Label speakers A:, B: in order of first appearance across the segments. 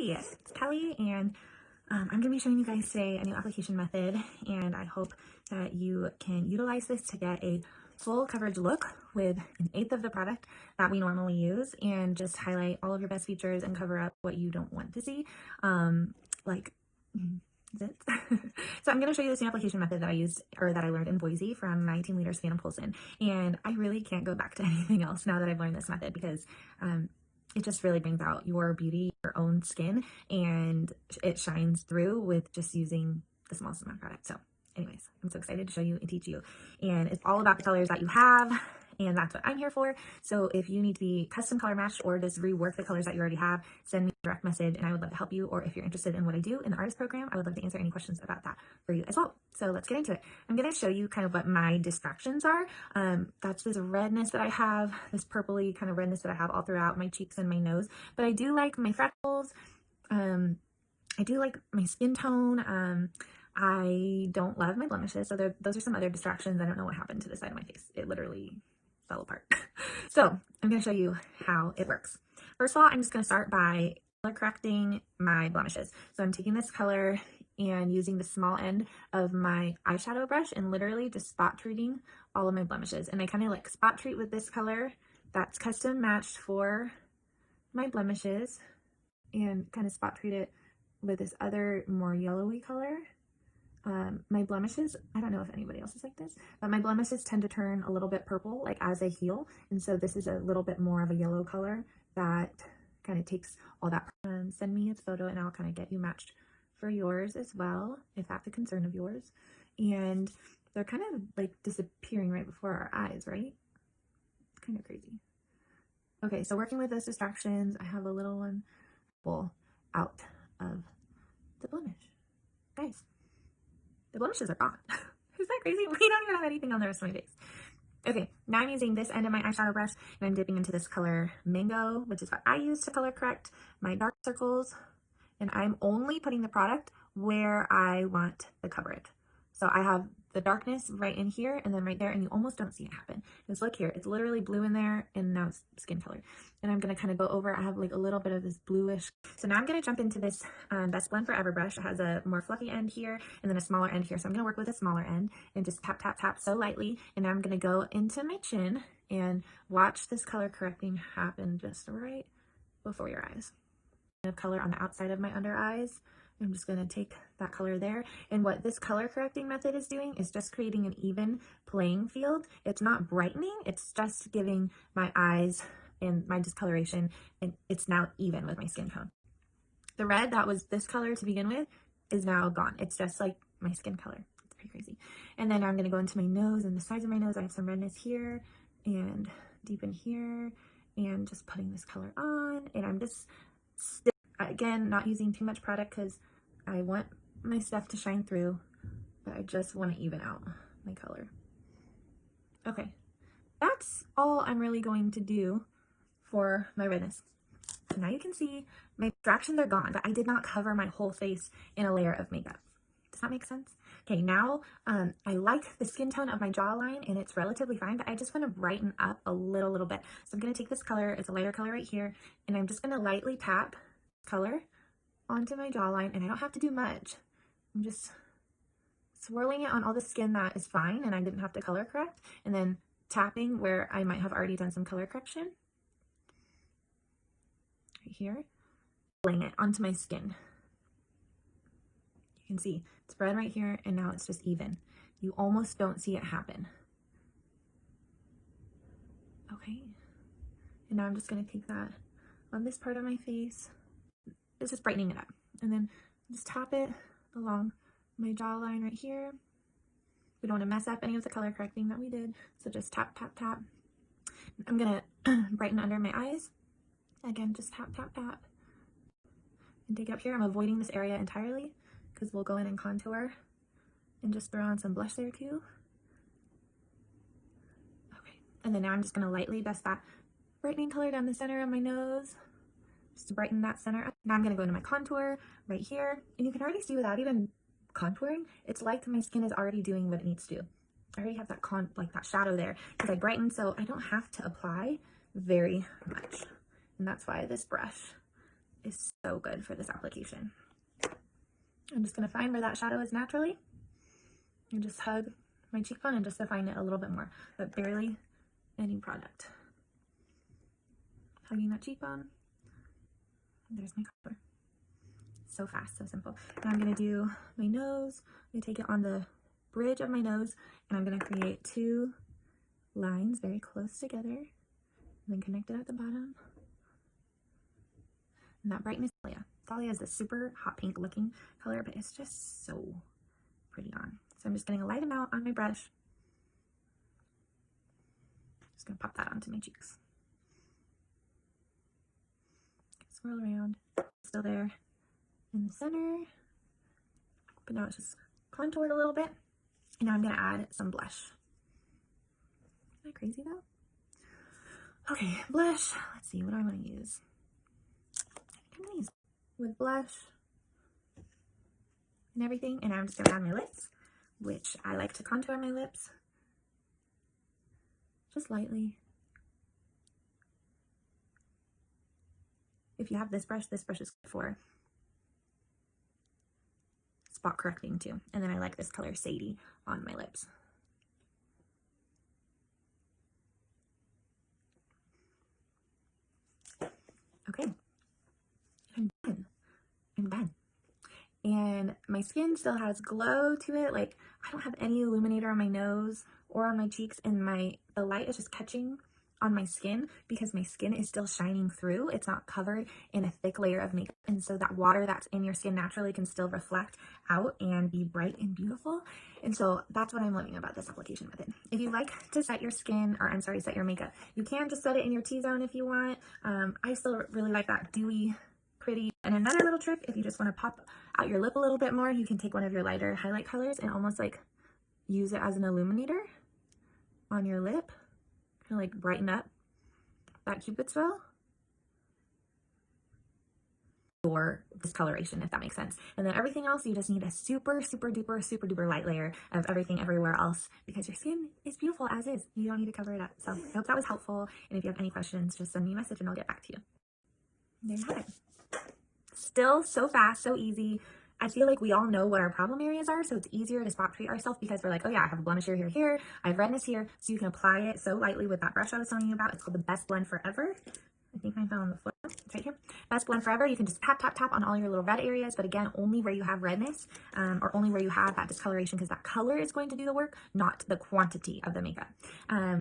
A: Hey, it's Kelly, and I'm going to be showing you guys today a new application method, and I hope that you can utilize this to get a full coverage look with an eighth of the product that we normally use, and just highlight all of your best features and cover up what you don't want to see, like this. So I'm going to show you this new application method that I used, or that I learned in Boise from my team leader, Stan Polson, and I really can't go back to anything else now that I've learned this method, because it just really brings out your beauty, your own skin, and it shines through with just using the smallest amount of product. So anyways, I'm so excited to show you and teach you. And it's all about the colors that you have, and that's what I'm here for. So if you need to be custom color matched or just rework the colors that you already have, send me a direct message and I would love to help you. Or if you're interested in what I do in the artist program, I would love to answer any questions about that for you as well. So let's get into it. I'm going to show you kind of what my distractions are. That's this redness that I have, this purpley kind of redness that I have all throughout my cheeks and my nose. But I do like my freckles. I do like my skin tone. I don't love my blemishes. So those are some other distractions. I don't know what happened to the side of my face. It literally fell apart. So I'm going to show you how it works. First of all, I'm just going to start by color correcting my blemishes. So I'm taking this color and using the small end of my eyeshadow brush and literally just spot treating all of my blemishes. And I kind of like spot treat with this color that's custom matched for my blemishes, and kind of spot treat it with this other more yellowy color. My blemishes, I don't know if anybody else is like this, but my blemishes tend to turn a little bit purple like as I heal, and so this is a little bit more of a yellow color that kind of takes all that. Send me a photo and I'll kind of get you matched for yours as well, if that's a concern of yours. And they're kind of like disappearing right before our eyes, right? It's kind of crazy. Okay, so working with those distractions, I have a little one pull out of the blemish. Guys, the blemishes are gone. Is that crazy? We don't even have anything on the rest of my face. Okay, now I'm using this end of my eyeshadow brush and I'm dipping into this color Mango, which is what I use to color correct my dark circles. And I'm only putting the product where I want the coverage. So I have the darkness right in here and then right there, and you almost don't see it happen. Because look here, it's literally blue in there and now it's skin color. And I'm gonna kind of go over, I have like a little bit of this bluish. So now I'm gonna jump into this Best Blend Forever brush. It has a more fluffy end here and then a smaller end here. So I'm gonna work with a smaller end and just tap, tap, tap so lightly. And now I'm gonna go into my chin and watch this color correcting happen just right before your eyes. Color on the outside of my under eyes. I'm just going to take that color there. And what this color correcting method is doing is just creating an even playing field. It's not brightening, it's just giving my eyes and my discoloration, and it's now even with my skin tone. The red that was this color to begin with is now gone. It's just like my skin color. It's pretty crazy. And then I'm going to go into my nose, and the sides of my nose, I have some redness here and deep in here, and just putting this color on. And I'm just still, again, not using too much product because I want my stuff to shine through, but I just want to even out my color. Okay, that's all I'm really going to do for my redness. So now you can see my distractions are gone, but I did not cover my whole face in a layer of makeup. Does that make sense? Okay, now I like the skin tone of my jawline and it's relatively fine, but I just want to brighten up a little bit. So I'm going to take this color, it's a lighter color right here, and I'm just going to lightly tap color onto my jawline, and I don't have to do much. I'm just swirling it on all the skin that is fine and I didn't have to color correct, and then tapping where I might have already done some color correction right here, laying it onto my skin. You can see it's red right here and now it's just even. You almost don't see it happen. Okay, and now I'm just going to take that on this part of my face. It's just brightening it up, and then just tap it along my jawline right here. We don't want to mess up any of the color correcting that we did, so just tap, tap, tap. I'm gonna brighten under my eyes. Again, just tap, tap, tap, and take it up here. I'm avoiding this area entirely because we'll go in and contour and just throw on some blush there too. Okay, and then now I'm just gonna lightly dust that brightening color down the center of my nose, just to brighten that center up. Now I'm going to go into my contour right here, and you can already see without even contouring, it's like my skin is already doing what it needs to. I already have that that shadow there because I brightened, so I don't have to apply very much. And that's why this brush is so good for this application. I'm just going to find where that shadow is naturally and just hug my cheekbone and just define it a little bit more, but barely any product. Hugging that cheekbone. There's my color. So fast, so simple. Now I'm going to do my nose. I'm going to take it on the bridge of my nose, and I'm going to create 2 lines very close together, and then connect it at the bottom. And that brightness, Dahlia is a super hot pink looking color, but it's just so pretty on. So I'm just getting a light amount on my brush. Just gonna pop that onto my cheeks. Swirl around, still there in the center, but now it's just contoured a little bit. And now I'm gonna add some blush. Isn't that crazy though? Okay, blush. Let's see, what do I want to use? I'm gonna use with blush and everything, and I'm just gonna add my lips, which I like to contour my lips just lightly. If you have this brush is good for spot correcting too. And then I like this color Sadie on my lips. Okay, I'm done. I'm done. And my skin still has glow to it. Like, I don't have any illuminator on my nose or on my cheeks, and the light is just catching on my skin because my skin is still shining through. It's not covered in a thick layer of makeup, and so that water that's in your skin naturally can still reflect out and be bright and beautiful. And so that's what I'm loving about this application method. If you like to set your skin, or I'm sorry, set your makeup, you can just set it in your T-zone if you want. I still really like that dewy, pretty. And another little trick, if you just want to pop out your lip a little bit more, you can take one of your lighter highlight colors and almost like use it as an illuminator on your lip, kind of like brighten up that Cupid's bow or discoloration, if that makes sense. And then everything else, you just need a super duper light layer of everything everywhere else, because your skin is beautiful as is. You don't need to cover it up. So I hope that was helpful, and if you have any questions, just send me a message and I'll get back to you. There you have it. Still so fast, so easy. I feel like we all know what our problem areas are, so it's easier to spot treat ourselves because we're like, oh yeah, I have a blemish here, I have redness here, so you can apply it so lightly with that brush I was telling you about. It's called the Best Blend Forever. I think mine fell on the floor. It's right here. Best Blend Forever. You can just tap on all your little red areas, but again, only where you have redness, or only where you have that discoloration, because that color is going to do the work, not the quantity of the makeup.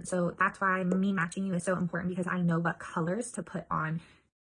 A: So that's why me matching you is so important, because I know what colors to put on